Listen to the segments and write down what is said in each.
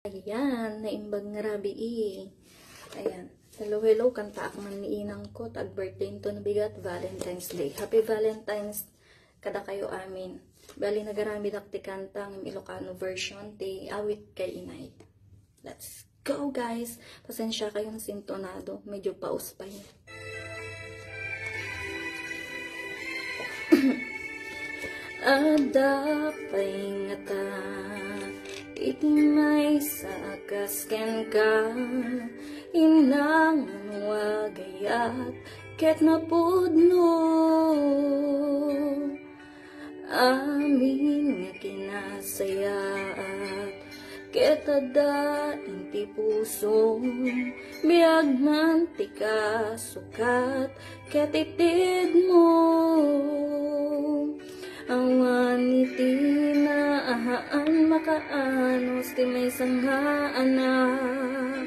Ayan, naimbag nga rabi Ayan. Hello, kanta ak man ni inang ko. Tag-birthday to nabigat, Valentine's Day. Happy Valentine's kada kayo amin. Bali nagarami dakti kanta ng Ilocano version. Ti awit kay inay. Let's go guys! Pasensya kayo ng sintonado. Medyo paus pa yun. Ada paingata iti may sakasken ka inang wagayat ket napudno amin nga kinasayaat ket ada inti puso biag mantika sukat ket itid mo awan iti naahaan makaanos ti may sangha anak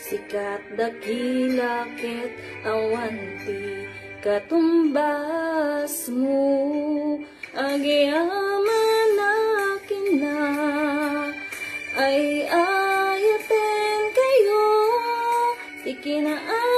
sikat dakila ket awan ti katumbas mo agyaman akin na ay ayaten kayo ti kinaan